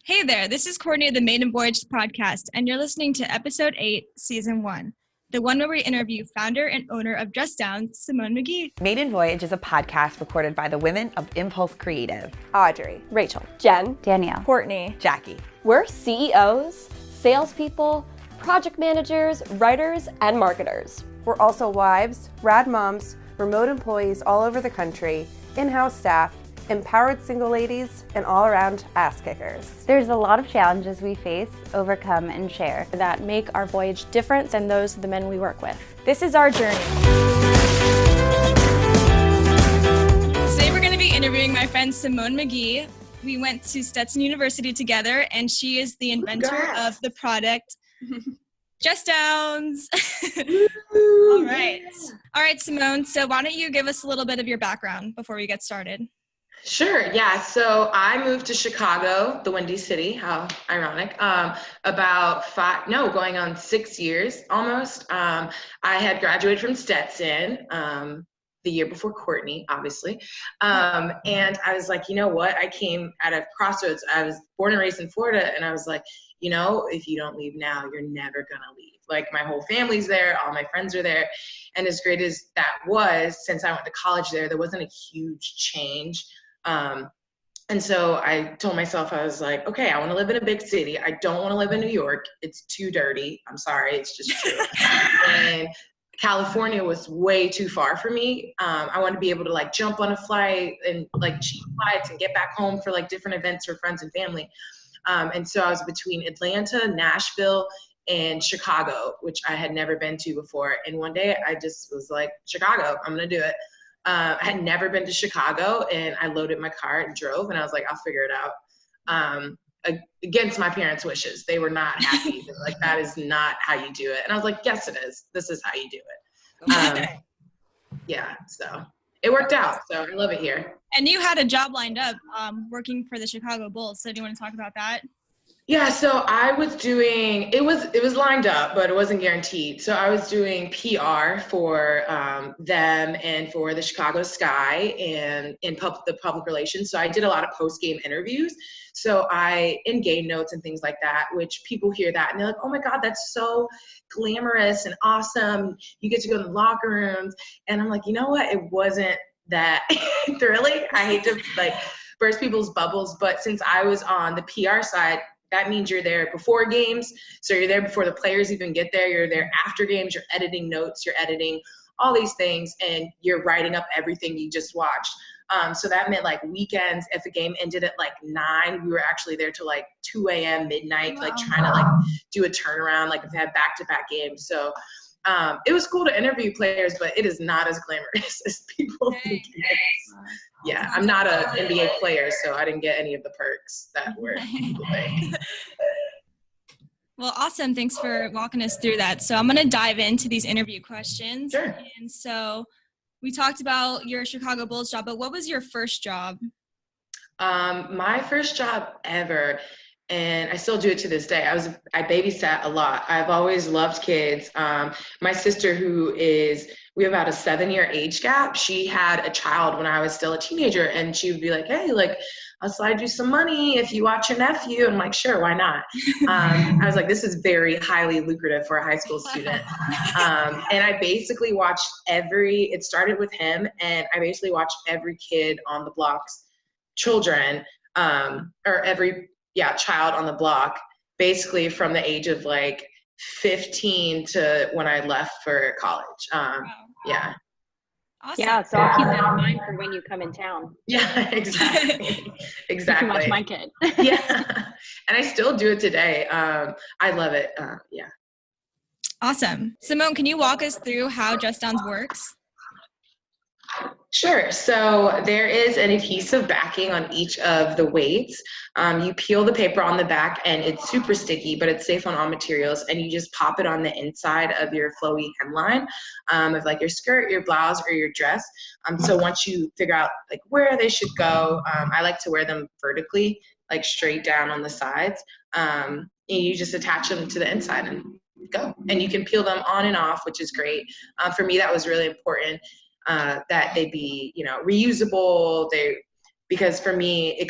Hey there, this is Courtney of the Maiden Voyage podcast, and you're listening to episode 8, season 1, the one where we interview founder and owner of Just Downs, Simone Magee. Maiden Voyage is a podcast recorded by the women of Impulse Creative. Audrey, Rachel, Jen, Danielle, Courtney, Jackie. We're CEOs, salespeople, project managers, writers, and marketers. We're also wives, rad moms, remote employees all over the country, in-house staff, empowered single ladies, and all-around ass kickers. There's a lot of challenges we face, overcome, and share that make our voyage different than those of the men we work with. This is our journey. Today we're going to be interviewing my friend Simone Magee. We went to Stetson University together, and she is the inventor of the product Just Downs. All right, Simone. So why don't you give us a little bit of your background before we get started? Sure. Yeah. So I moved to Chicago, the Windy City. How ironic. Going on 6 years almost. I had graduated from Stetson the year before Courtney, obviously. And I was like, you know what? I came at a crossroads. I was born and raised in Florida, and I was like, you know, if you don't leave now, you're never going to leave. Like, my whole family's there. All my friends are there. And as great as that was, since I went to college there wasn't a huge change. And so I told myself, I was like, okay, I want to live in a big city. I don't want to live in New York. It's too dirty. I'm sorry. It's just true. And California was way too far for me. I wanted to be able to like jump on a flight and like cheap flights and get back home for like different events for friends and family. And so I was between Atlanta, Nashville, and Chicago, which I had never been to before. And one day I just was like, Chicago, I'm going to do it. I had never been to Chicago, and I loaded my car and drove, and I was like, I'll figure it out. Against my parents' wishes. They were not happy. They were like, that is not how you do it. And I was like, yes, it is. This is how you do it. Yeah, so it worked out. So I love it here. And you had a job lined up working for the Chicago Bulls. So do you want to talk about that? Yeah, so I was doing, it was lined up, but it wasn't guaranteed. So I was doing PR for them and for the Chicago Sky and in the public relations. So I did a lot of post-game interviews. So in game notes and things like that, which people hear that and they're like, oh my God, that's so glamorous and awesome. You get to go to the locker rooms. And I'm like, you know what? It wasn't that thrilling. I hate to like burst people's bubbles, but since I was on the PR side, that means you're there before games. So you're there before the players even get there. You're there after games. You're editing notes. You're editing all these things. And you're writing up everything you just watched. So that meant like weekends. If a game ended at like 9, we were actually there till like 2 a.m. midnight, like trying to like do a turnaround, like if they had back-to-back games. So it was cool to interview players, but it is not as glamorous as people think it is. Yeah, I'm not an NBA player, so I didn't get any of the perks that were people think. Well, awesome. Thanks for walking us through that. So I'm going to dive into these interview questions. Sure. And so we talked about your Chicago Bulls job, but what was your first job? My first job ever, and I still do it to this day. I babysat a lot. I've always loved kids. My sister, we have about a 7-year age gap. She had a child when I was still a teenager, and she would be like, hey, like, I'll slide you some money if you watch your nephew. I'm like, sure, why not? I was like, this is very highly lucrative for a high school student. And I basically watched it started with him, and I basically watched every kid on the block's children, or every child on the block, basically from the age of like 15 to when I left for college. Yeah. Awesome. Yeah, so I'll keep that in mind for when you come in town. Yeah, exactly. Exactly. You can watch my kid. Yeah. And I still do it today. I love it. Yeah. Awesome. Simone, can you walk us through how Just Downs works? Sure. So there is an adhesive backing on each of the weights. You peel the paper on the back and it's super sticky, but it's safe on all materials. And you just pop it on the inside of your flowy hemline of like your skirt, your blouse, or your dress. So once you figure out like where they should go, I like to wear them vertically, like straight down on the sides. And you just attach them to the inside and go. And you can peel them on and off, which is great. For me, that was really important. That they be, reusable. Because for me,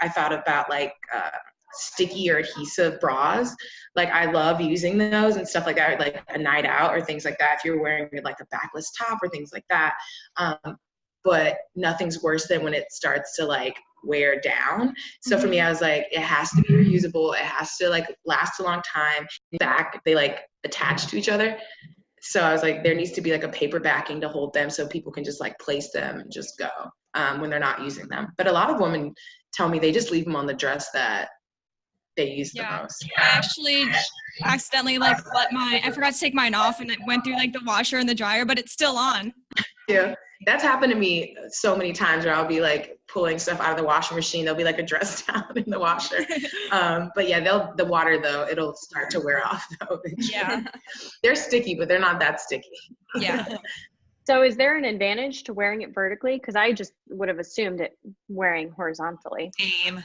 I thought about like sticky or adhesive bras. Like I love using those and stuff like that, like a night out or things like that. If you're wearing like a backless top or things like that. But nothing's worse than when it starts to like wear down. So for me, I was like, it has to be reusable. It has to like last a long time. In fact, they like attach to each other. So I was like, there needs to be like a paper backing to hold them so people can just like place them and just go when they're not using them. But a lot of women tell me they just leave them on the dress that they use the most. I actually accidentally like I forgot to take mine off and it went through like the washer and the dryer, but it's still on. Yeah. That's happened to me so many times where I'll be like pulling stuff out of the washing machine. There'll be like a dress down in the washer. But yeah, the water though, it'll start to wear off though. Yeah. They're sticky, but they're not that sticky. Yeah. So is there an advantage to wearing it vertically? Because I just would have assumed it wearing horizontally. Same.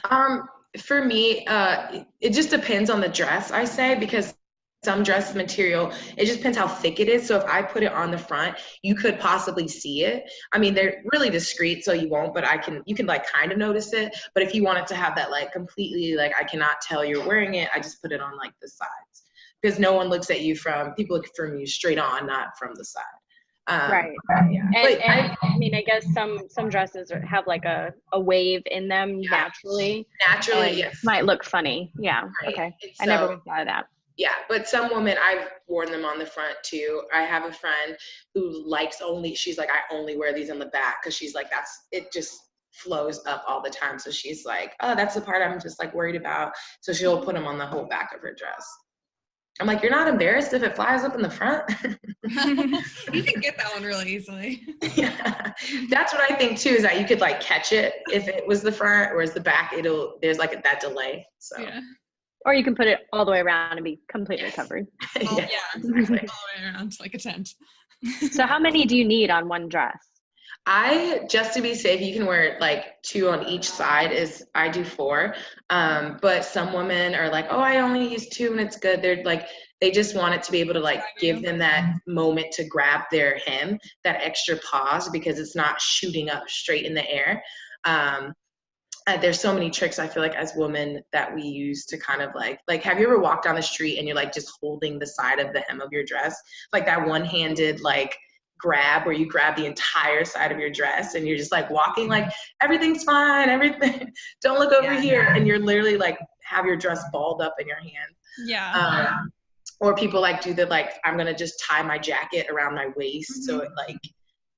For me, it just depends on the dress, I say, because some dress material, it just depends how thick it is. So if I put it on the front, you could possibly see it. I mean, they're really discreet, so you won't, but you can like kind of notice it. But if you want it to have that like completely, like I cannot tell you're wearing it, I just put it on like the sides. Because no one looks at you people look from you straight on, not from the side. Right. Yeah. And I mean, I guess some dresses have like a wave in them naturally. Naturally, yes. Might look funny. Yeah. Right. Okay. And I never would thought of that. Yeah, but some women, I've worn them on the front too. I have a friend who she's like, I only wear these on the back because she's like, it just flows up all the time. So she's like, oh, that's the part I'm just like worried about. So she'll put them on the whole back of her dress. I'm like, you're not embarrassed if it flies up in the front? You can get that one really easily. Yeah, that's what I think too, is that you could like catch it if it was the front, whereas the back, there's like that delay. So. Yeah. Or you can put it all the way around and be completely covered. Yeah, exactly. All the way around, like a tent. So how many do you need on one dress? Just to be safe, you can wear like 2 on each side. I do 4. But some women are like, oh, I only use 2 and it's good. They're like, they just want it to be able to like give them that moment to grab their hem, that extra pause, because it's not shooting up straight in the air. There's so many tricks I feel like as women that we use to kind of like have you ever walked down the street and you're like just holding the side of the hem of your dress, like that one-handed like grab where you grab the entire side of your dress and you're just like walking like everything's fine, everything, don't look over here, and you're literally like have your dress balled up in your hand. Yeah. Or people like do the like, I'm gonna just tie my jacket around my waist so it like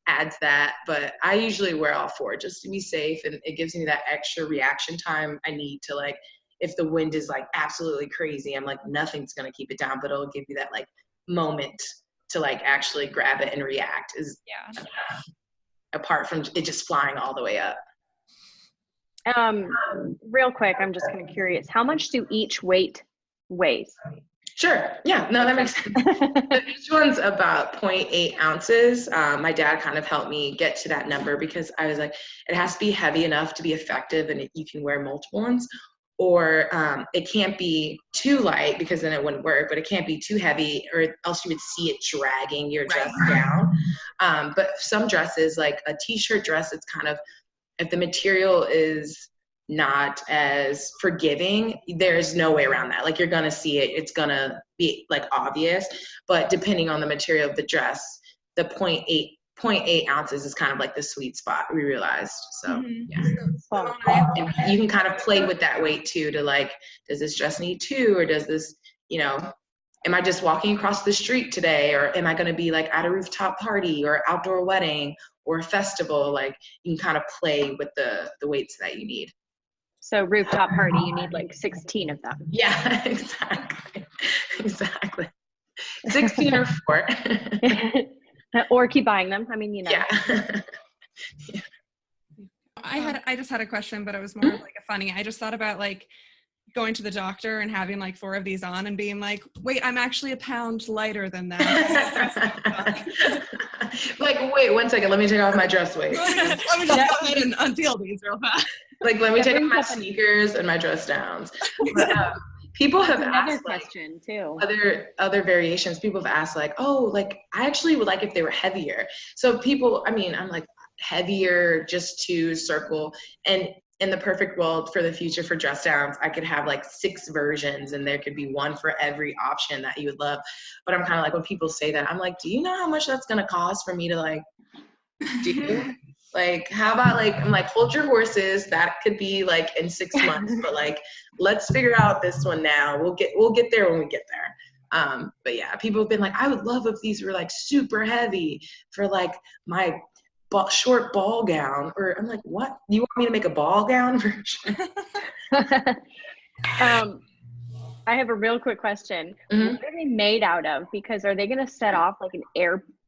adds that. But I usually wear all 4 just to be safe, and it gives me that extra reaction time I need to like, if the wind is like absolutely crazy, I'm like, nothing's gonna keep it down, but it'll give you that like moment to like actually grab it and react, is apart from it just flying all the way up. Real quick, I'm just kind of curious, how much do each weight weigh? Sure. Yeah. No, that makes sense. Each one's about 0.8 ounces. My dad kind of helped me get to that number because I was like, it has to be heavy enough to be effective and you can wear multiple ones, or it can't be too light because then it wouldn't work, but it can't be too heavy or else you would see it dragging your dress down. But some dresses, like a t-shirt dress, it's kind of, if the material is not as forgiving, there's no way around that. Like you're gonna see it, it's gonna be like obvious, but depending on the material of the dress, the 0.8 ounces is kind of like the sweet spot, we realized. So and you can kind of play with that weight too, to like, does this dress need 2, or does this, am I just walking across the street today, or am I going to be like at a rooftop party or outdoor wedding or a festival? Like you can kind of play with the weights that you need. So rooftop party, you need like 16 of them. Yeah, exactly. 16 or 4. Or keep buying them. I mean, Yeah. Yeah. I just had a question, but it was more of like a funny. I just thought about like going to the doctor and having like 4 of these on and being like, wait, I'm actually a pound lighter than that. Like, wait, 1 second, let me take off my dress weight. Let me just go ahead and unpeel these real fast. Like, let me take off my sneakers and my dress downs. But, people have asked question too. Other variations. People have asked like, oh, like I actually would like if they were heavier. So people, I'm like, heavier just to circle, and in the perfect world for the future for dress downs, I could have like 6 versions and there could be one for every option that you would love. But I'm kind of like, when people say that, I'm like, do you know how much that's going to cost for me to like do? Like, how about like, I'm like, hold your horses. That could be like in 6 months, but like, let's figure out this one now. We'll get there when we get there. But yeah, people have been like, I would love if these were like super heavy for like my short ball gown. Or I'm like, what? You want me to make a ball gown version? I have a real quick question. Mm-hmm. What are they made out of? Because are they going to set off like an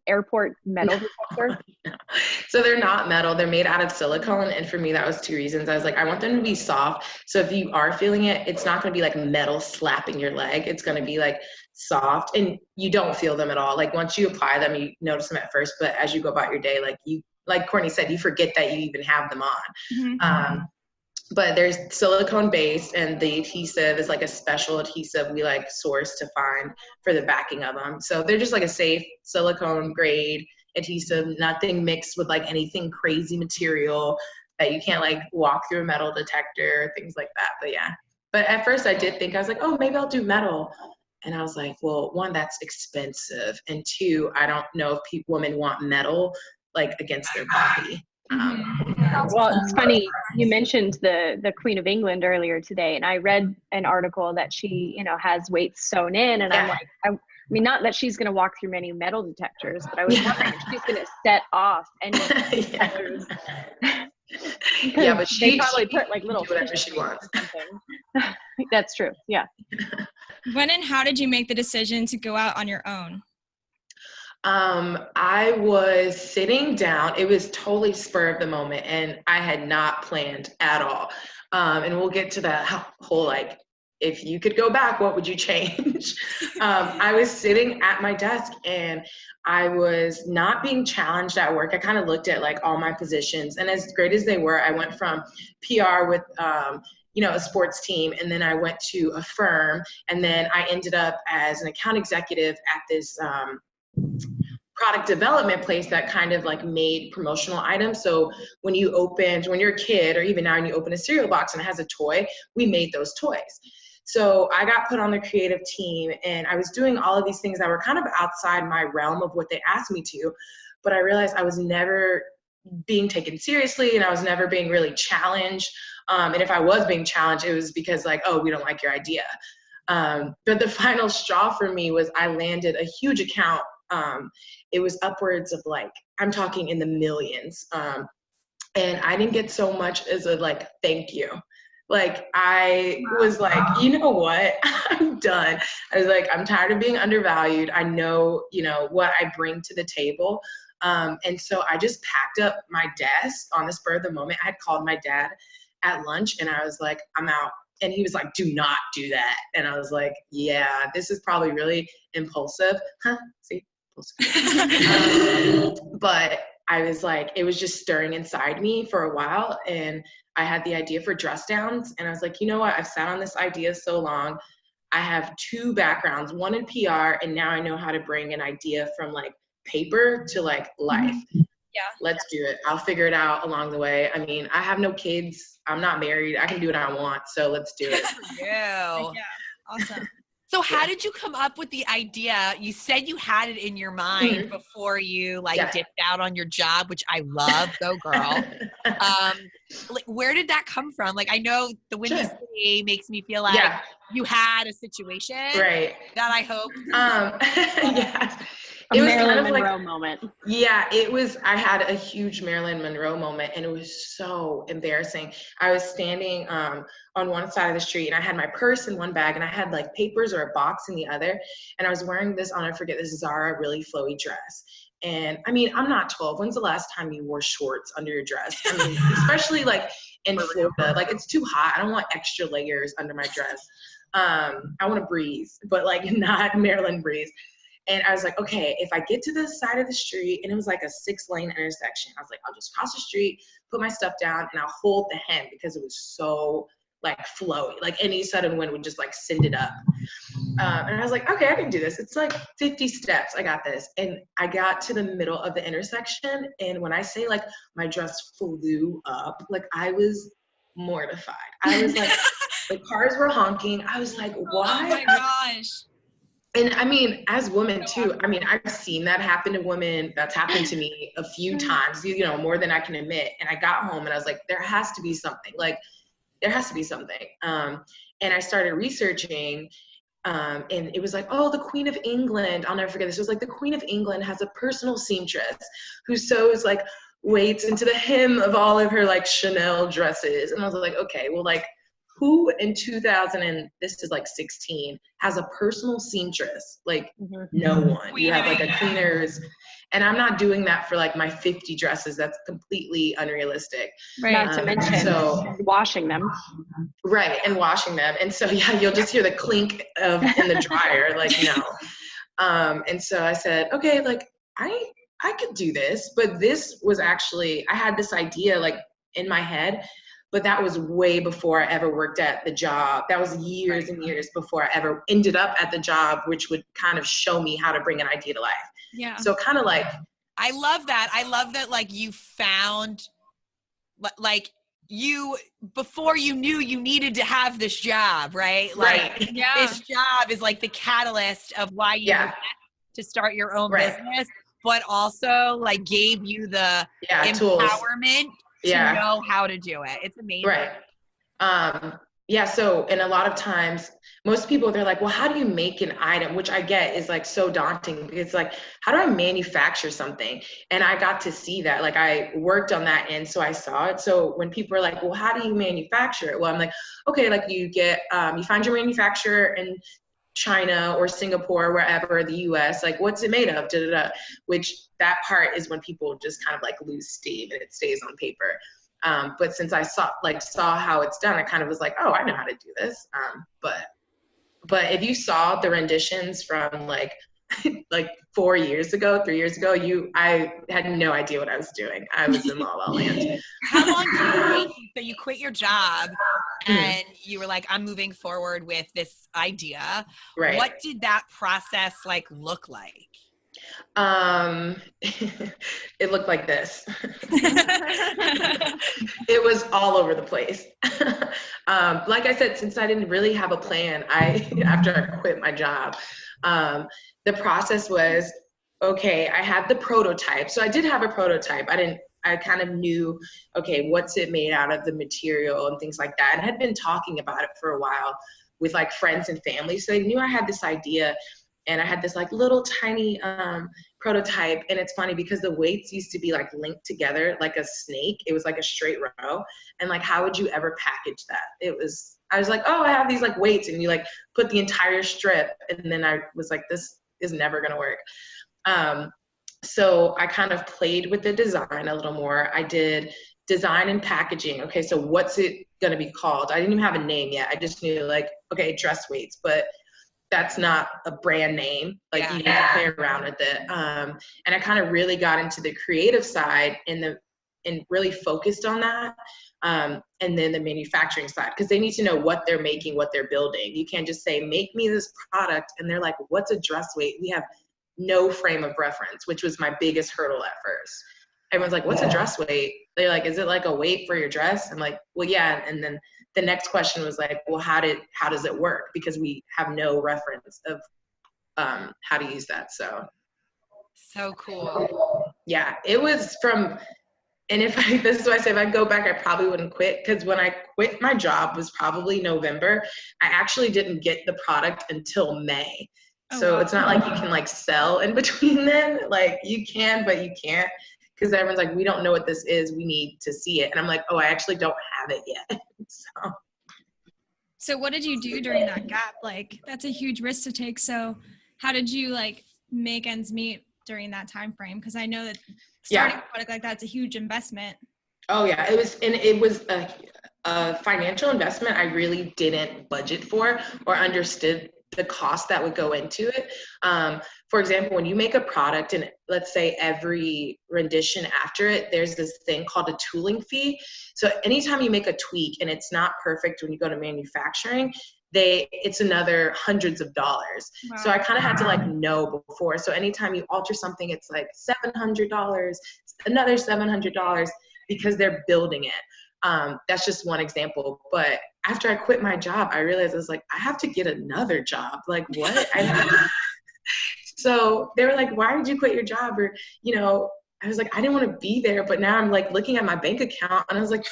airport metal detector? So they're not metal. They're made out of silicone. And for me, that was 2 reasons. I was like, I want them to be soft. So if you are feeling it, it's not going to be like metal slapping your leg. It's going to be like soft, and you don't feel them at all. Like once you apply them, you notice them at first, but as you go about your day, like Courtney said, you forget that you even have them on. Mm-hmm. But there's silicone based, and the adhesive is like a special adhesive we like source to find for the backing of them. So they're just like a safe silicone grade adhesive, nothing mixed with like anything crazy material that you can't like walk through a metal detector, things like that. But yeah, but at first I did think, I was like, oh, maybe I'll do metal. And I was like, well, 1, that's expensive. And 2, I don't know if women want metal like against their body. Well, it's funny you mentioned the Queen of England earlier today, and I read an article that she, has weights sewn in, and I'm like, I mean, not that she's going to walk through many metal detectors, but I was wondering if she's going to set off any detectors. Yeah, but they probably put like little whatever she wants. That's true. Yeah. When and how did you make the decision to go out on your own? I was sitting down. It was totally spur of the moment, and I had not planned at all. And we'll get to that whole, like, if you could go back, what would you change? I was sitting at my desk and I was not being challenged at work. I kind of looked at like all my positions, and as great as they were, I went from PR with, a sports team, and then I went to a firm, and then I ended up as an account executive at this, product development place that kind of like made promotional items. So when you're a kid, or even now when you open a cereal box and it has a toy, we made those toys. So I got put on the creative team, and I was doing all of these things that were kind of outside my realm of what they asked me to, but I realized I was never being taken seriously, and I was never being really challenged. And if I was being challenged, it was because like, oh, we don't like your idea. But the final straw for me was I landed a huge account. It was upwards of like, I'm talking in the millions. And I didn't get so much as a like, thank you. Like, I was like, you know what, I'm done. I was like, I'm tired of being undervalued. I know, what I bring to the table. And so I just packed up my desk on the spur of the moment. I had called my dad at lunch, and I was like, I'm out. And he was like, do not do that. And I was like, yeah, this is probably really impulsive. See? But I was like, it was just stirring inside me for a while, and I had the idea for dress downs, and I was like, you know what, I've sat on this idea so long. I have 2 backgrounds, one in PR, and now I know how to bring an idea from like paper to like life. Yeah, let's do it. I'll figure it out along the way. I mean, I have no kids, I'm not married, I can do what I want, so let's do it. Yeah, awesome. So how did you come up with the idea? You said you had it in your mind before you dipped out on your job, which I love. Go girl. Where did that come from? Like, I know the Windy City makes me feel like you had a situation, right? That I hope. Yeah. It was Marilyn Monroe moment. Yeah, it was. I had a huge Marilyn Monroe moment, and it was so embarrassing. I was standing on one side of the street, and I had my purse in one bag, and I had like papers or a box in the other, and I was wearing this, I'll never forget, this Zara really flowy dress. And I mean, I'm not 12. When's the last time you wore shorts under your dress? I mean, especially like in Florida, like it's too hot. I don't want extra layers under my dress. I want to breathe, but like not Marilyn breeze. And I was like, okay, if I get to the side of the street, and it was like a 6-lane intersection, I was like, I'll just cross the street, put my stuff down, and I'll hold the hem because it was so like flowy. Like any sudden wind would just like send it up. And I was like, okay, I can do this. It's like 50 steps. I got this. And I got to the middle of the intersection. And when I say like my dress flew up, like I was mortified. I was like, the cars were honking. I was like, why? Oh my gosh. And I mean, as women too, I mean, I've seen that happen to women. That's happened to me a few times, you know, more than I can admit. And I got home and I was like, there has to be something. Like, there has to be something. And I started researching, and it was like, oh, the Queen of England. I'll never forget this. It was like, the Queen of England has a personal seamstress who sews like weights into the hem of all of her like Chanel dresses. And I was like, okay, well, like, who in 2000 and this is like 16 has a personal seamstress? Like no one. You have like a cleaners, and I'm not doing that for like my 50 dresses. That's completely unrealistic. Right. Not to mention washing them. Right, and washing them. And so yeah, you'll just hear the clink of in the dryer, like no. And so I said, okay, like I could do this, but this was actually, I had this idea like in my head. But that was way before I ever worked at the job. That was years and years before I ever ended up at the job, which would kind of show me how to bring an idea to life. Yeah. So kind of like. I love that. I love that, like, you found, like, you, before you knew you needed to have this job, right? Like, this job is like the catalyst of why you had to start your own business, but also, like, gave you the empowerment to know how to do it. It's amazing. Right. Yeah. So, and a lot of times, most people, they're like, well, how do you make an item? Which I get is like so daunting because like, how do I manufacture something? And I got to see that, like I worked on that end. So I saw it. So when people are like, well, how do you manufacture it? Well, I'm like, okay, like you get, you find your manufacturer in China or Singapore, wherever, the US, like what's it made of, which that part is when people just kind of like lose steam and it stays on paper. But since I saw how it's done, I kind of was like, oh, I know how to do this. But if you saw the renditions from like 3 years ago, I had no idea what I was doing. I was in La La Land. How long did it take? So you quit your job and you were like, I'm moving forward with this idea. Right. What did that process like look like? It looked like this. It was all over the place. Like I said, since I didn't really have a plan, after I quit my job, the process was, okay, I had the prototype. So I did have a prototype. I kind of knew, okay, what's it made out of, the material and things like that. And I had been talking about it for a while with like friends and family. So they knew I had this idea. And I had this like little tiny prototype. And it's funny because the weights used to be like linked together like a snake. It was like a straight row. And like, how would you ever package that? I was like, oh, I have these like weights, and you like put the entire strip. And then I was like, this is never gonna work. So I kind of played with the design a little more. I did design and packaging. Okay, so what's it gonna be called? I didn't even have a name yet. I just knew like, okay, dress weights, but that's not a brand name. Like you need to play around with it. And I kind of really got into the creative side and really focused on that. And then the manufacturing side, because they need to know what they're making, what they're building. You can't just say, make me this product. And they're like, what's a dress weight? We have no frame of reference, which was my biggest hurdle at first. Everyone's like, what's a dress weight? They're like, is it like a weight for your dress? I'm like, well, yeah. And then the next question was like, well, how does it work? Because we have no reference of how to use that. So cool. Yeah, it was from, and this is why I say if I go back, I probably wouldn't quit, because when I quit my job was probably November. I actually didn't get the product until May. So it's not like you can like sell in between then. Like you can, but you can't, because everyone's like, we don't know what this is. We need to see it. And I'm like, oh, I actually don't have it yet. So what did you do during that gap? Like, that's a huge risk to take. So how did you like make ends meet during that time frame? Because I know that starting a product like that's a huge investment. Oh yeah, it was a financial investment I really didn't budget for or understood the cost that would go into it. For example, when you make a product and let's say every rendition after it, there's this thing called a tooling fee. So anytime you make a tweak and it's not perfect when you go to manufacturing, it's another hundreds of dollars. Wow. So I kind of had to like know before. So anytime you alter something, it's like $700, another $700 because they're building it. That's just one example. But after I quit my job, I realized I was like, I have to get another job. Like, what? So they were like, why did you quit your job? Or, you know, I was like, I didn't want to be there, but now I'm like looking at my bank account and I was like,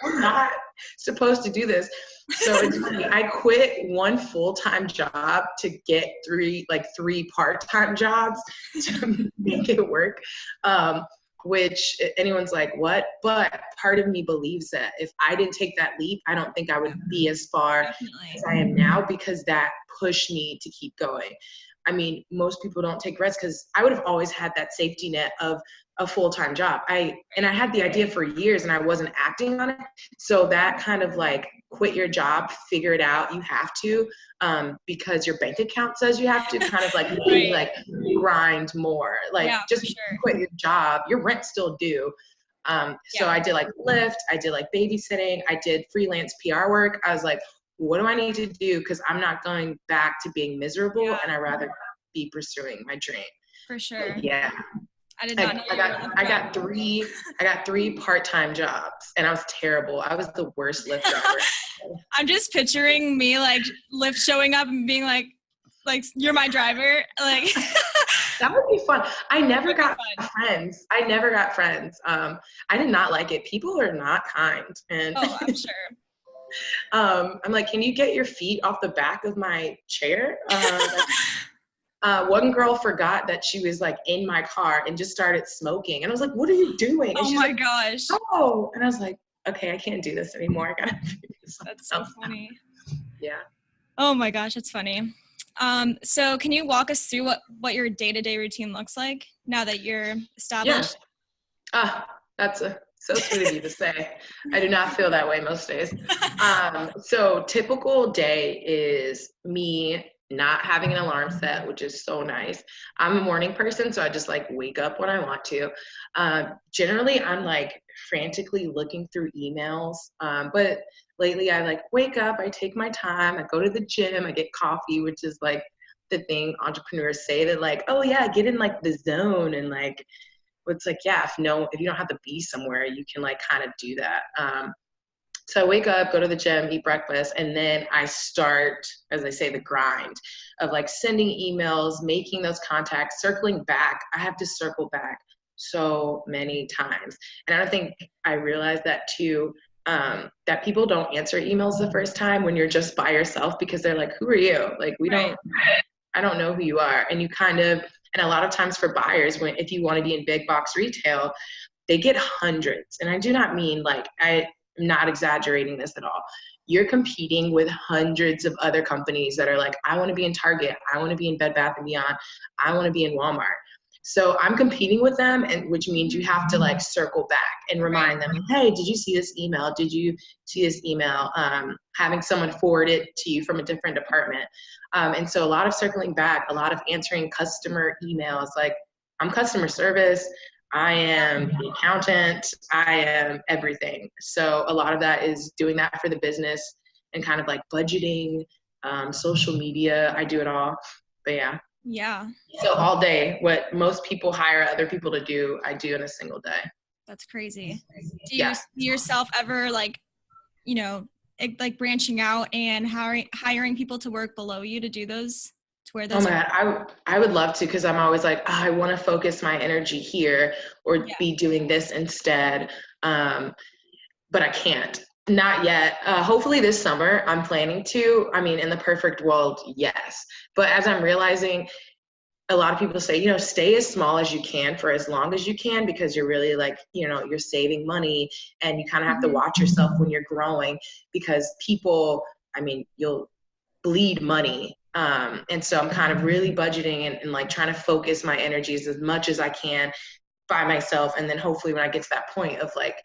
I'm not supposed to do this. So it's funny. I quit one full-time job to get three part-time jobs to make it work. Which anyone's like, what? But part of me believes that if I didn't take that leap, I don't think I would be as far as I am now, because that pushed me to keep going. I mean, most people don't take risks because I would have always had that safety net of a full-time job. I had the idea for years and I wasn't acting on it. So that kind of like, quit your job, figure it out, you have to, because your bank account says you have to, kind of like maybe like grind more, like quit your job, your rent's still due. So I did like Lyft, I did like babysitting, I did freelance PR work. I was like, what do I need to do? Because I'm not going back to being miserable, and I'd rather be pursuing my dream. For sure. But yeah. I did not know. I got three part-time jobs, and I was terrible. I was the worst Lyft driver. I'm just picturing me like Lyft showing up and being like you're my driver. Like that would be fun. I never got friends. I did not like it. People are not kind, and I'm sure. I'm like, can you get your feet off the back of my chair? One girl forgot that she was like in my car and just started smoking. And I was like, what are you doing? And oh she's my like, gosh. Oh, and I was like, okay, I can't do this anymore. I gotta figure something That's so else funny. out. Yeah. Oh my gosh, it's funny. So can you walk us through what your day-to-day routine looks like now that you're established? Yeah. That's so sweet of you to say. I do not feel that way most days. So typical day is me not having an alarm set, which is so nice. I'm a morning person, so I just like wake up when I want to. Generally, I'm like frantically looking through emails, but lately I like wake up, I take my time, I go to the gym, I get coffee, which is like the thing entrepreneurs say that like, oh yeah, get in like the zone, and like it's like, yeah, if you don't have to be somewhere, you can like kind of do that. So I wake up, go to the gym, eat breakfast, and then I start, as I say, the grind of like sending emails, making those contacts, circling back. I have to circle back so many times. And I don't think I realized that too, that people don't answer emails the first time when you're just by yourself, because they're like, who are you? Like, I don't know who you are. And you kind of, and a lot of times for buyers, if you want to be in big box retail, they get hundreds. And I do not mean like, I'm not exaggerating this at all. You're competing with hundreds of other companies that are like, I want to be in Target, I want to be in Bed Bath & Beyond, I want to be in Walmart. So I'm competing with them, and which means you have to like circle back and remind them, hey, did you see this email? Did you see this email? Having someone forward it to you from a different department. And so a lot of circling back, a lot of answering customer emails. Like, I'm customer service, I am the accountant, I am everything. So a lot of that is doing that for the business and kind of like budgeting, social media. I do it all. But yeah. Yeah. So all day, what most people hire other people to do, I do in a single day. That's crazy. Do you see yourself ever like, like branching out and hiring people to work below you to do those? To wear those? Oh my God, I would love to, because I'm always like, I want to focus my energy here or be doing this instead. But I can't. Not yet. Hopefully this summer I'm planning to. I mean, in the perfect world, yes. But as I'm realizing, a lot of people say, stay as small as you can for as long as you can, because you're really like, you're saving money, and you kind of have to watch yourself when you're growing, because people, you'll bleed money. And so I'm kind of really budgeting and like trying to focus my energies as much as I can by myself. And then hopefully when I get to that point of like,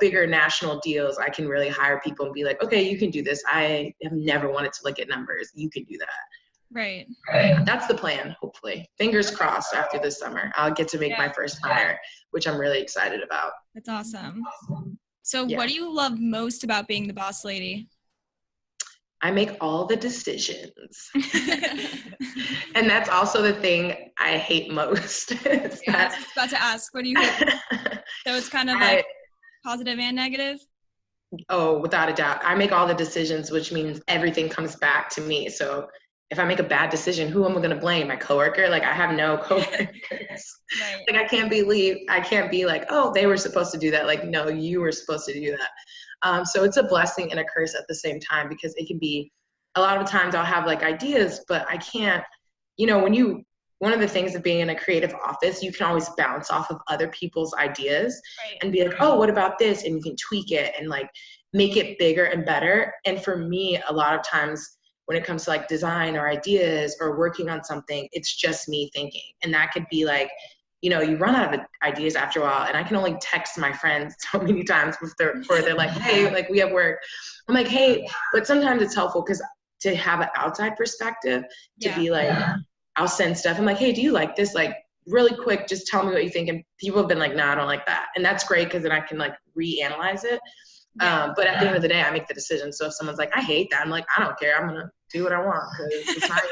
bigger national deals, I can really hire people and be like, okay, you can do this. I have never wanted to look at numbers. You can do that. Right. That's the plan, hopefully. Fingers crossed after this summer, I'll get to make my first hire, which I'm really excited about. That's awesome. So what do you love most about being the boss lady? I make all the decisions. And that's also the thing I hate most. I was about to ask, what do you hate? So it's kind of like positive and negative? Oh, without a doubt. I make all the decisions, which means everything comes back to me. So if I make a bad decision, who am I going to blame? My coworker? Like, I have no coworkers. Right. Like, I can't be like, oh, they were supposed to do that. Like, no, you were supposed to do that. So it's a blessing and a curse at the same time, because it can be, a lot of times I'll have like ideas, but I can't, one of the things of being in a creative office, you can always bounce off of other people's ideas and be like, oh, what about this? And you can tweak it and like make it bigger and better. And for me, a lot of times when it comes to like design or ideas or working on something, it's just me thinking. And that could be like, you run out of ideas after a while, and I can only text my friends so many times before they're like, hey, like we have work. I'm like, hey, but sometimes it's helpful because to have an outside perspective, to be like, I'll send stuff. I'm like, hey, do you like this? Like really quick, just tell me what you think. And people have been like, no, I don't like that. And that's great, because then I can like reanalyze it. But at the end of the day, I make the decision. So if someone's like, I hate that, I'm like, I don't care. I'm going to do what I want, because it's not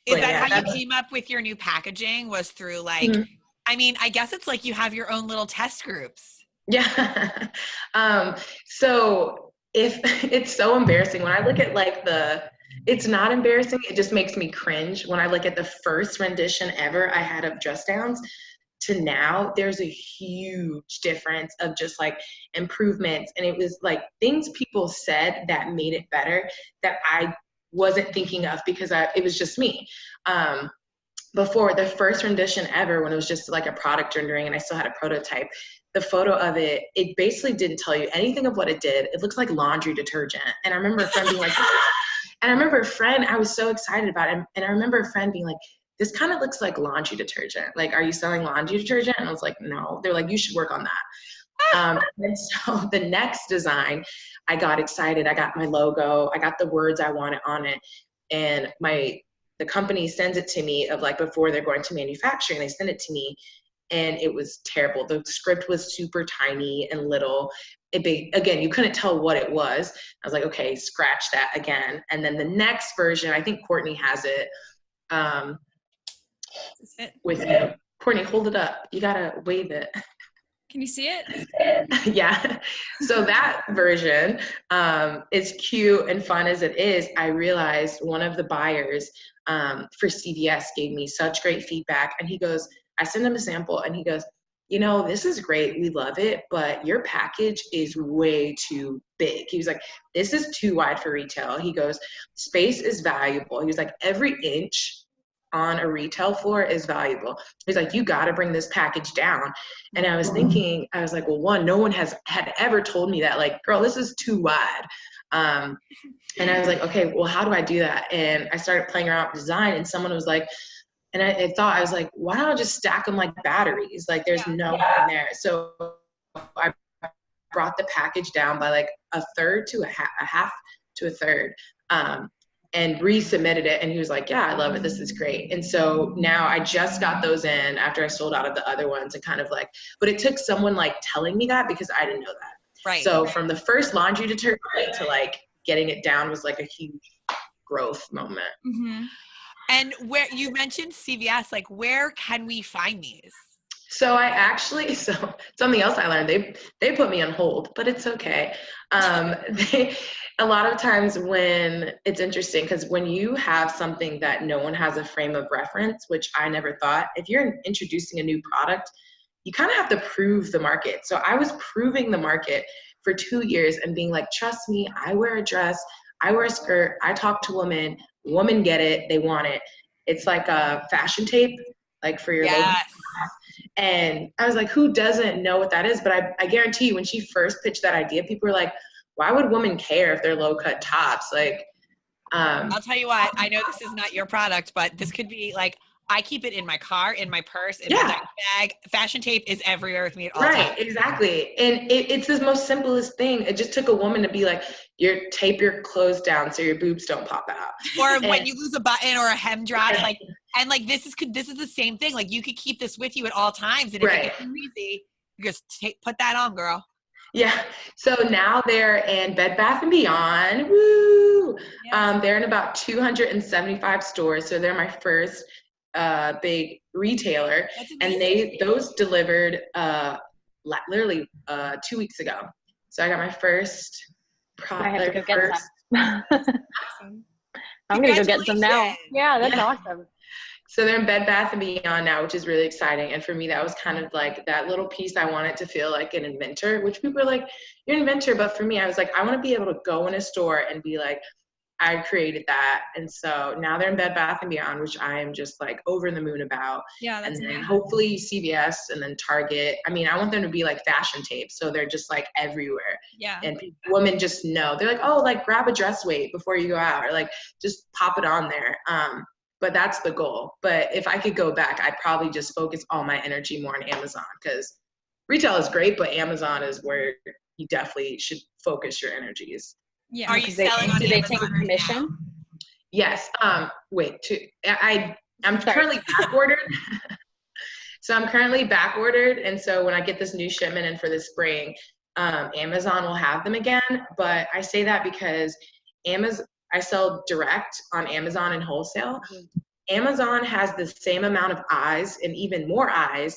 Is that how you came up with your new packaging, was through like, I mean, I guess it's like you have your own little test groups. Yeah. So if it's so embarrassing when I look at like it's not embarrassing. It just makes me cringe when I look at the first rendition ever I had of dress downs to now. There's a huge difference of just like improvements. And it was like things people said that made it better that I wasn't thinking of, because it was just me. Before the first rendition ever, when it was just like a product rendering and I still had a prototype, the photo of it basically didn't tell you anything of what it did. It looks like laundry detergent. And I remember a friend being like, I was so excited about it. And I remember a friend being like, this kind of looks like laundry detergent. Like, are you selling laundry detergent? And I was like, no. They're like, you should work on that. And so the next design, I got excited. I got my logo. I got the words I wanted on it. And the company sends it to me of like before they're going to manufacturing, they send it to me. And it was terrible. The script was super tiny and little. Again, you couldn't tell what it was. I was like, okay, scratch that again. And then the next version, I think Courtney has it. With you. Courtney, hold it up. You gotta wave it. Can you see it? Yeah. So that version is cute and fun as it is. I realized one of the buyers for CVS gave me such great feedback. And he goes, I sent him a sample and he goes, this is great. We love it, but your package is way too big. He was like, this is too wide for retail. He goes, space is valuable. He was like, every inch on a retail floor is valuable. He's like, you got to bring this package down. And I was thinking, I was like, well, one, no one had ever told me that, like, girl, this is too wide. And I was like, okay, well, how do I do that? And I started playing around with design, and someone was like, and I was like, why don't I just stack them like batteries? Like there's no one in there. So I brought the package down by like a third to a half to a third. And resubmitted it, and he was like, yeah, I love it, this is great. And so now I just got those in after I sold out of the other ones, and kind of like, but it took someone like telling me that, because I didn't know that. Right. So from the first laundry detergent to like getting it down was like a huge growth moment. Mm-hmm. And where you mentioned CVS, like where can we find these? So something else I learned, they put me on hold, but it's okay. A lot of times when it's interesting, because when you have something that no one has a frame of reference, which I never thought, if you're introducing a new product, you kind of have to prove the market. So I was proving the market for 2 years and being like, trust me, I wear a dress, I wear a skirt, I talk to women get it, they want it. It's like a fashion tape, like for your logo. And I was like, who doesn't know what that is? But I guarantee you, when she first pitched that idea, people were like, why would women care if they're low-cut tops? Like, I'll tell you what, I know this is not your product, but this could be like, I keep it in my car, in my purse, in my bag. Fashion tape is everywhere with me at all times. Right, exactly. And it's the most simplest thing. It just took a woman to be like, tape your clothes down so your boobs don't pop out. Or when you lose a button or a hem drop, like, and like this is the same thing. Like you could keep this with you at all times, and if it gets greasy, you just put that on, girl. Yeah. So now they're in Bed Bath & Beyond. Woo! Yes. They're in about 275 stores. So they're my first big retailer. And those delivered literally 2 weeks ago. So I got my first I have to go get first. some. I'm gonna go get some now. Yeah, that's awesome. So they're in Bed Bath & Beyond now, which is really exciting. And for me, that was kind of like that little piece. I wanted to feel like an inventor, which people are like, you're an inventor. But for me, I was like, I want to be able to go in a store and be like, I created that. And so now they're in Bed Bath & Beyond, which I am just like over the moon about. Yeah, that's and then amazing. hopefully CVS and then Target. I mean, I want them to be like fashion tapes. So they're just like everywhere. Yeah. And women just know. They're like, oh, like grab a dress weight before you go out, or like just pop it on there. But that's the goal. But if I could go back, I'd probably just focus all my energy more on Amazon, because retail is great, but Amazon is where you definitely should focus your energies. Yeah. Are you selling on Do they Amazon take a right commission? now? Yes. I'm currently back ordered. So I'm currently back ordered. And so when I get this new shipment in for the spring, Amazon will have them again. But I say that because I sell direct on Amazon and wholesale. Amazon has the same amount of eyes and even more eyes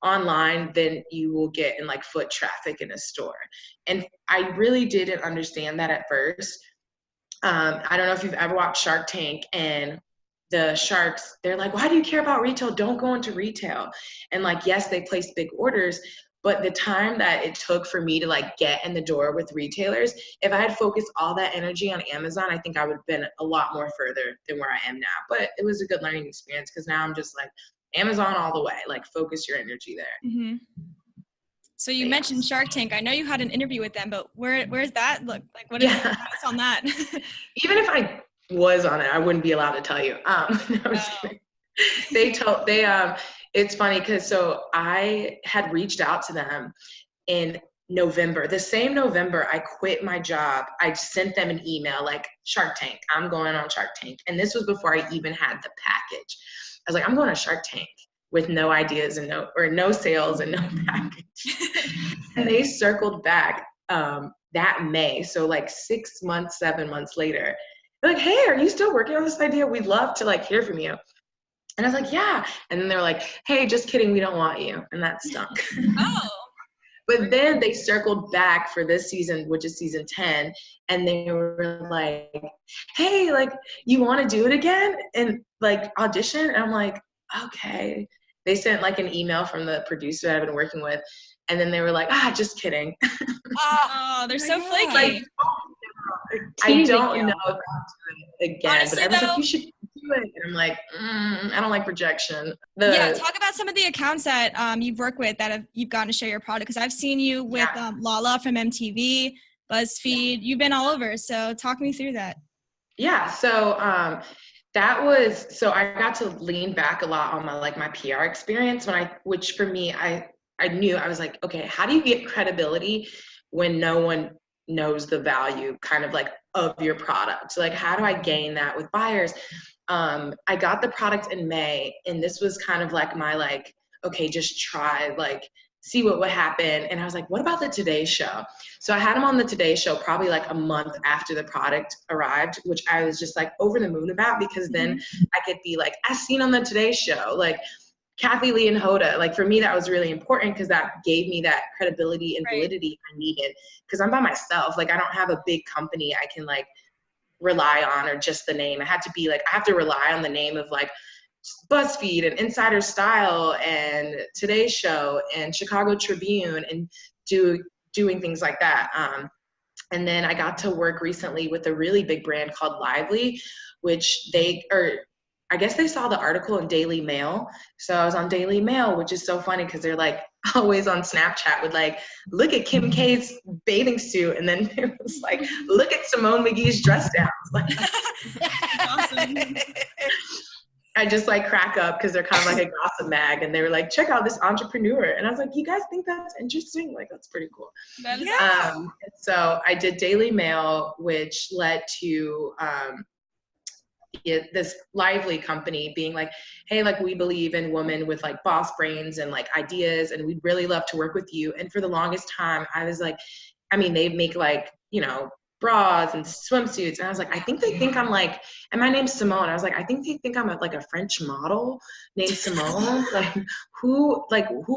online than you will get in like foot traffic in a store. And I really didn't understand that at first. I don't know if you've ever watched Shark Tank, and the sharks, they're like, why do you care about retail? Don't go into retail. And like, yes, they place big orders, but the time that it took for me to like get in the door with retailers, if I had focused all that energy on Amazon, I think I would have been a lot more further than where I am now. But it was a good learning experience, because now I'm just like, Amazon all the way, like focus your energy there. Mm-hmm. So you mentioned Shark Tank. I know you had an interview with them, but where's that look like? What is on that? Even if I was on it, I wouldn't be allowed to tell you. It's funny because so I had reached out to them in November. The same November I quit my job, I sent them an email like, Shark Tank, I'm going on Shark Tank. And this was before I even had the package. I was like, I'm going to Shark Tank with no ideas and no sales and no package. And they circled back that May. So like 7 months later, they're like, hey, are you still working on this idea? We'd love to like hear from you. And I was like, yeah. And then they're like, hey, just kidding, we don't want you. And that stunk. Oh. But then they circled back for this season, which is season 10. And they were like, hey, like, you want to do it again? And like audition? And I'm like, okay. They sent like an email from the producer that I've been working with. And then they were like, just kidding. Oh, they're so flaky. Like, I don't know if I'll do it again. Honestly, but everyone's like, you should do it. And I'm like, I don't like rejection. Talk about some of the accounts that you've worked with that you've gotten to share your product. Because I've seen you with Lala from MTV, BuzzFeed. You've been all over. So talk me through that. Yeah. So I got to lean back a lot on my PR experience which for me, I knew, I was like, okay, how do you get credibility when no one knows the value kind of like of your product? So like, how do I gain that with buyers? I got the product in May, and this was kind of like my like, okay, just try, like, see what would happen. And I was like, what about the Today Show? So I had him on the Today Show probably like a month after the product arrived, which I was just like over the moon about, because then I could be like, as seen on the Today Show, like Kathy Lee and Hoda. Like for me, that was really important, because that gave me that credibility and validity I needed, because I'm by myself. Like I don't have a big company I can like rely on, or just the name. I have to rely on the name of like BuzzFeed and Insider Style and Today Show and Chicago Tribune, and doing things like that. And then I got to work recently with a really big brand called Lively, which I guess they saw the article in Daily Mail. So I was on Daily Mail, which is so funny because they're like always on Snapchat with like, look at Kim K's bathing suit. And then it was like, look at Simone Magee's dress downs. Like, awesome. I just like crack up because they're kind of like a gossip mag, and they were like, check out this entrepreneur. And I was like, you guys think that's interesting? Like, that's pretty cool. That is so I did Daily Mail, which led to this Lively company being like, hey, like we believe in women with like boss brains and like ideas, and we'd really love to work with you. And for the longest time I was like, I mean, they make like, bras and swimsuits. And I was like, I think they think I'm like, and my name's Simone. I was like, I think they think I'm like a French model named Simone. Like, who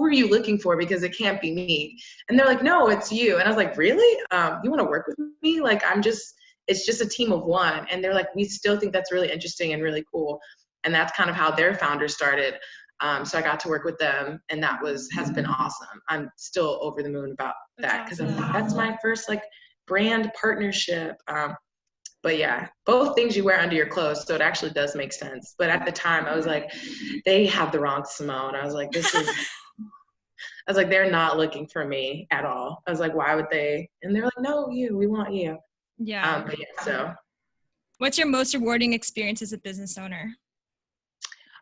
are you looking for? Because it can't be me. And they're like, no, it's you. And I was like, really? You want to work with me? Like, it's just a team of one. And they're like, we still think that's really interesting and really cool. And that's kind of how their founder started. So I got to work with them, and that has been awesome. I'm still over the moon about that, because that's my first like brand partnership. But yeah, both things you wear under your clothes, so it actually does make sense. But at the time, I was like, they have the wrong Simone. I was like, they're not looking for me at all. I was like, why would they? And they're like, no, we want you. Yeah. But yeah, so. What's your most rewarding experience as a business owner?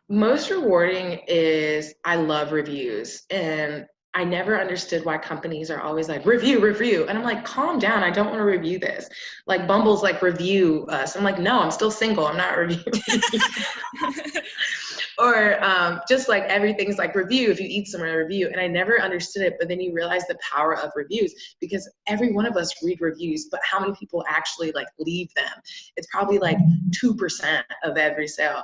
Most rewarding is I love reviews, and I never understood why companies are always like, review. And I'm like, calm down. I don't want to review this. Like Bumble's like, review us. I'm like, no, I'm still single. I'm not reviewing. Or just like everything's like review. If you eat somewhere, review. And I never understood it. But then you realize the power of reviews, because every one of us read reviews, but how many people actually like leave them? It's probably like 2% of every sale.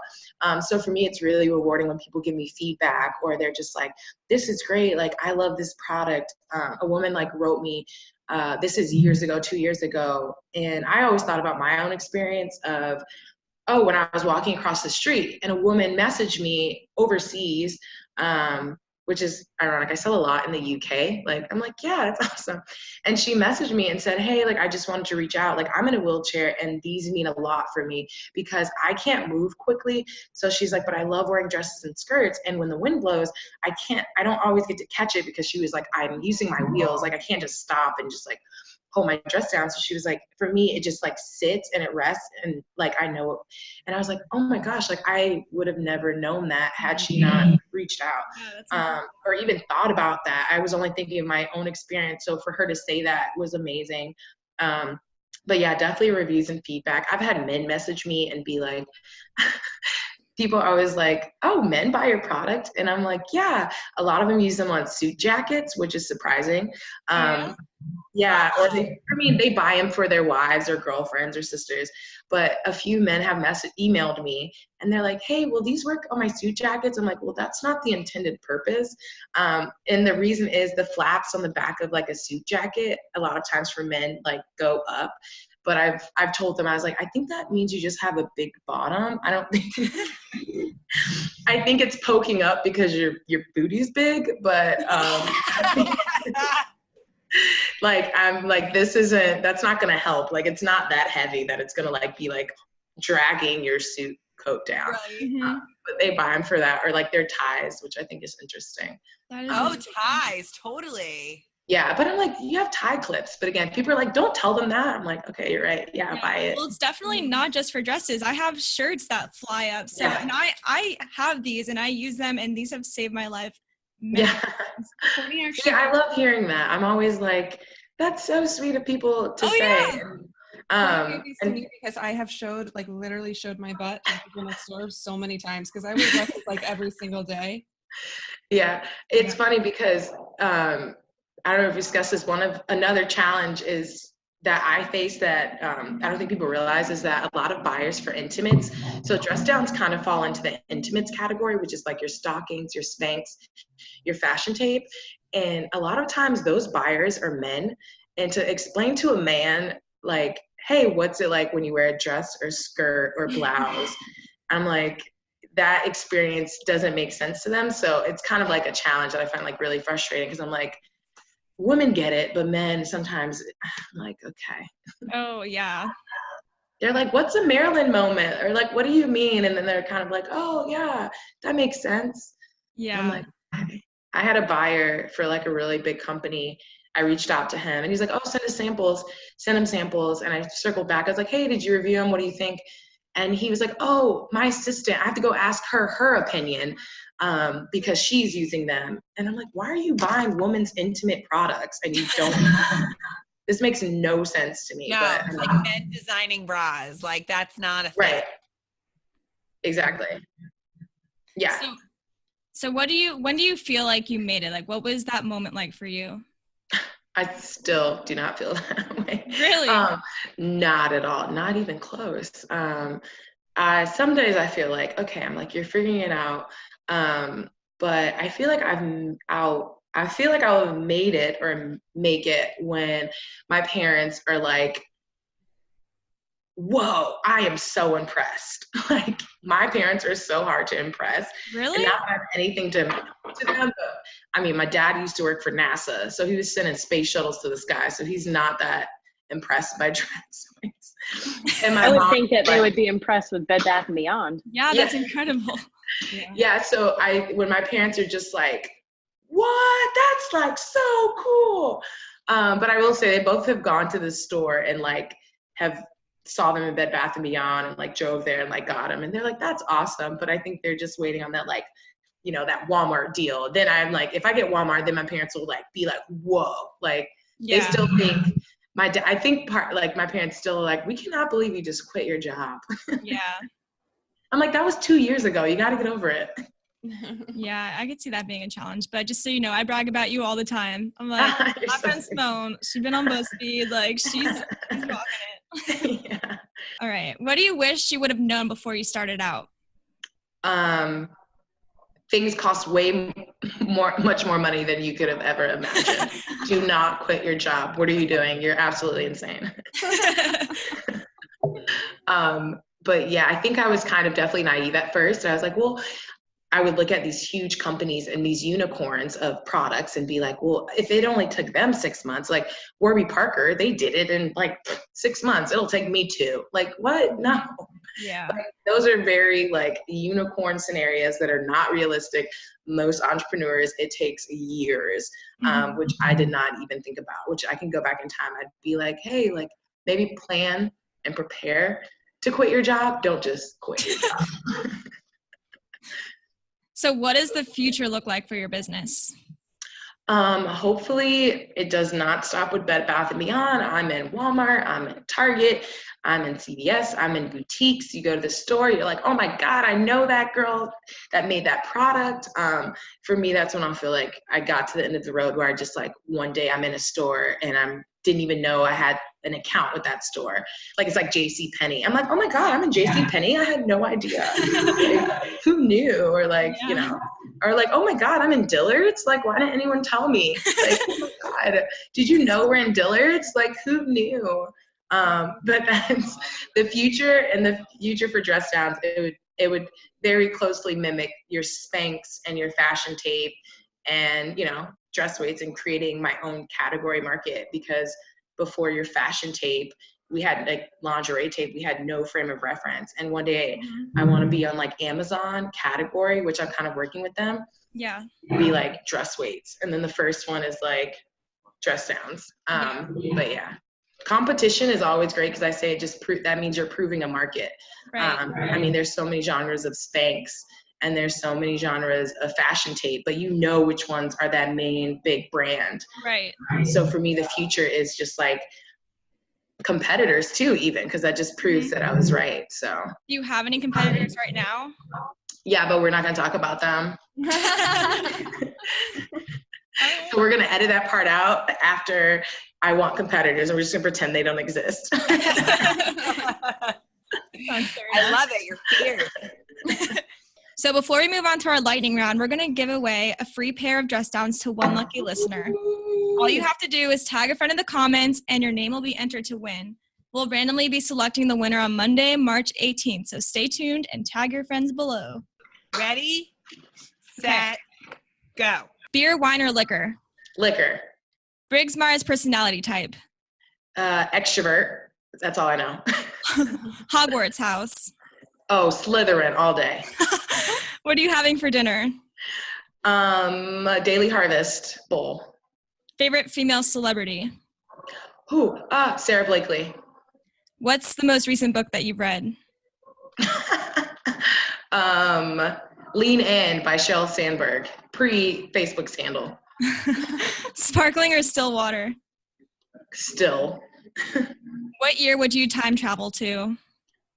So for me, it's really rewarding when people give me feedback, or they're just like, this is great. Like, I love this product. A woman like wrote me, this is 2 years ago. And I always thought about my own experience of, when I was walking across the street and a woman messaged me overseas, which is ironic. I sell a lot in the UK. Like, I'm like, yeah, that's awesome. And she messaged me and said, hey, like, I just wanted to reach out. Like, I'm in a wheelchair and these mean a lot for me because I can't move quickly. So she's like, but I love wearing dresses and skirts. And when the wind blows, I don't always get to catch it, because she was like, I'm using my wheels. Like, I can't just stop and just like hold my dress down. So she was like, for me, it just like sits and it rests, and like I know it. And I was like, oh my gosh, like I would have never known that had she not reached out, or even thought about that. I was only thinking of my own experience. So for her to say that was amazing. But yeah, definitely reviews and feedback. I've had men message me and be like, people are always like, oh, men buy your product? And I'm like, yeah, a lot of them use them on suit jackets, which is surprising. Yeah, or they buy them for their wives or girlfriends or sisters. But a few men have emailed me, and they're like, hey, will these work on my suit jackets? I'm like, well, that's not the intended purpose. And the reason is the flaps on the back of like a suit jacket, a lot of times for men, like go up. But I've told them, I was like, I think that means you just have a big bottom. I don't think, I think it's poking up because your booty's big, but like, I'm like, that's not going to help. Like, it's not that heavy that it's going to like be like dragging your suit coat down. Right. But they buy them for that, or like their ties, which I think is interesting. Ties, totally. Yeah, but I'm like, you have tie clips. But again, people are like, don't tell them that. I'm like, okay, you're right. Yeah, buy it. Well, it's definitely not just for dresses. I have shirts that fly up. So, and I have these and I use them, and these have saved my life. Yeah. I love hearing that. I'm always like, that's so sweet of people to say. Yeah. Because I have literally showed my butt in the store so many times, because I wear dresses like every single day. Yeah, it's funny because I don't know if we discussed this. Another challenge is that I face that I don't think people realize is that a lot of buyers for intimates, so dress downs kind of fall into the intimates category, which is like your stockings, your Spanx, your fashion tape. And a lot of times those buyers are men. And to explain to a man, like, hey, what's it like when you wear a dress or skirt or blouse? I'm like, that experience doesn't make sense to them. So it's kind of like a challenge that I find like really frustrating, because I'm like, women get it, but men sometimes, I'm like, okay. Oh, yeah. They're like, what's a Marilyn moment? Or like, what do you mean? And then they're kind of like, oh, yeah, that makes sense. Yeah. I'm like, okay. I had a buyer for like a really big company. I reached out to him and he's like, oh, send him samples. And I circled back. I was like, hey, did you review them? What do you think? And he was like, oh, my assistant, I have to go ask her opinion because she's using them. And I'm like, why are you buying women's intimate products and you don't? This makes no sense to me. No, but it's like men designing bras. Like, that's not a thing. Right. Exactly. Yeah. So when do you feel like you made it? Like, what was that moment like for you? I still do not feel that way. Really? Not at all. Not even close. Some days I feel like, okay, I'm like, you're figuring it out. But I feel like I feel like I'll have made it or make it when my parents are like, whoa, I am so impressed. Like, my parents are so hard to impress. Really? And not that I have anything to them, but I mean, my dad used to work for NASA, so he was sending space shuttles to the sky, so he's not that impressed by dressways. And I would think that they would be impressed with Bed Bath & Beyond. Yeah, that's incredible. Yeah, so when my parents are just like, what? That's like so cool. But I will say they both have gone to the store and like have saw them in Bed Bath & Beyond and like drove there and like got them. And they're like, that's awesome. But I think they're just waiting on that, like, you know, that Walmart deal. Then I'm like, if I get Walmart, then my parents will like be like, whoa. Like, they still think I think my parents still are like, we cannot believe you just quit your job. Yeah. I'm like, that was 2 years ago. You got to get over it. Yeah, I could see that being a challenge. But just so you know, I brag about you all the time. I'm like, my friend Simone, she's been on BuzzFeed. Like, she's rocking it. Yeah. All right. What do you wish you would have known before you started out? Things cost much more money than you could have ever imagined. Do not quit your job. What are you doing? You're absolutely insane. But yeah, I think I was kind of definitely naive at first. I was like, well, I would look at these huge companies and these unicorns of products and be like, well, if it only took them 6 months, like Warby Parker, they did it in like 6 months. It'll take me 2. Like, what? No. Yeah. Like, those are very like unicorn scenarios that are not realistic. Most entrepreneurs, it takes years, which I did not even think about, which I can go back in time. I'd be like, hey, like maybe plan and prepare to quit your job. Don't just quit your job. So what does the future look like for your business? Hopefully it does not stop with Bed Bath & Beyond. I'm in Walmart, I'm in Target, I'm in CVS, I'm in boutiques. You go to the store, you're like, oh my God, I know that girl that made that product. For me, that's when I feel like I got to the end of the road where I just like, one day I'm in a store and didn't even know I had an account with that store. Like, it's like JCPenney. I'm like, oh my God, I'm in JCPenney. I had no idea. Like, who knew? Or like, you know, or like, oh my God, I'm in Dillard's. Like, why didn't anyone tell me? Like, oh my God, did you know we're in Dillard's? Like, who knew? But that's the future, and the future for Dress Downs, it would very closely mimic your Spanx and your fashion tape and, you know, dress weights, and creating my own category market, because before your fashion tape, we had like lingerie tape, we had no frame of reference. And one day I want to be on like Amazon category, which I'm kind of working with them. Yeah. Be like dress weights. And then the first one is like Dress Downs. But yeah, competition is always great, because I say it just that means you're proving a market. Right. I mean, there's so many genres of Spanx, and there's so many genres of fashion tape, but you know which ones are that main big brand. Right. So for me, the future is just like competitors too, even, because that just proves that I was right. So do you have any competitors right now? Yeah, but we're not going to talk about them. So we're going to edit that part out after I want competitors, and we're just going to pretend they don't exist. I love it. You're fierce. So before we move on to our lightning round, we're going to give away a free pair of dress downs to one lucky listener. All you have to do is tag a friend in the comments, and your name will be entered to win. We'll randomly be selecting the winner on Monday, March 18th. So stay tuned and tag your friends below. Ready, set, go. Beer, wine, or liquor? Liquor. Briggs-Myers personality type? Extrovert. That's all I know. Hogwarts house? Oh, Slytherin all day. What are you having for dinner? A Daily Harvest bowl. Favorite female celebrity? Sarah Blakely. What's the most recent book that you've read? Lean In by Sheryl Sandberg, pre-Facebook scandal. Sparkling or still water? Still. What year would you time travel to?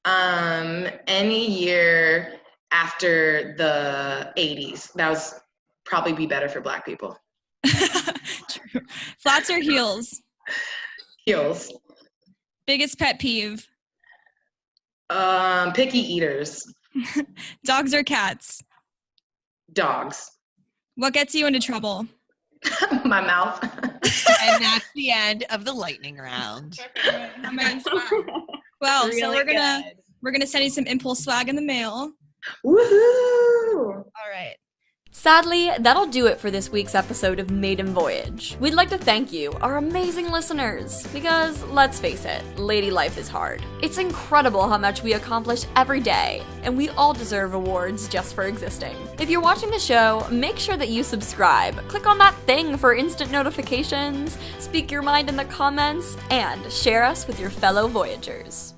Any year after the 80s. That would probably be better for Black people. True. Flats or heels? Heels. Biggest pet peeve? Picky eaters. Dogs or cats? Dogs. What gets you into trouble? My mouth. And that's the end of the lightning round. Well, Really so good. we're gonna send you some impulse swag in the mail. Woohoo! All right. Sadly, that'll do it for this week's episode of Maiden Voyage. We'd like to thank you, our amazing listeners, because let's face it, lady life is hard. It's incredible how much we accomplish every day, and we all deserve awards just for existing. If you're watching the show, make sure that you subscribe, click on that thing for instant notifications, speak your mind in the comments, and share us with your fellow Voyagers.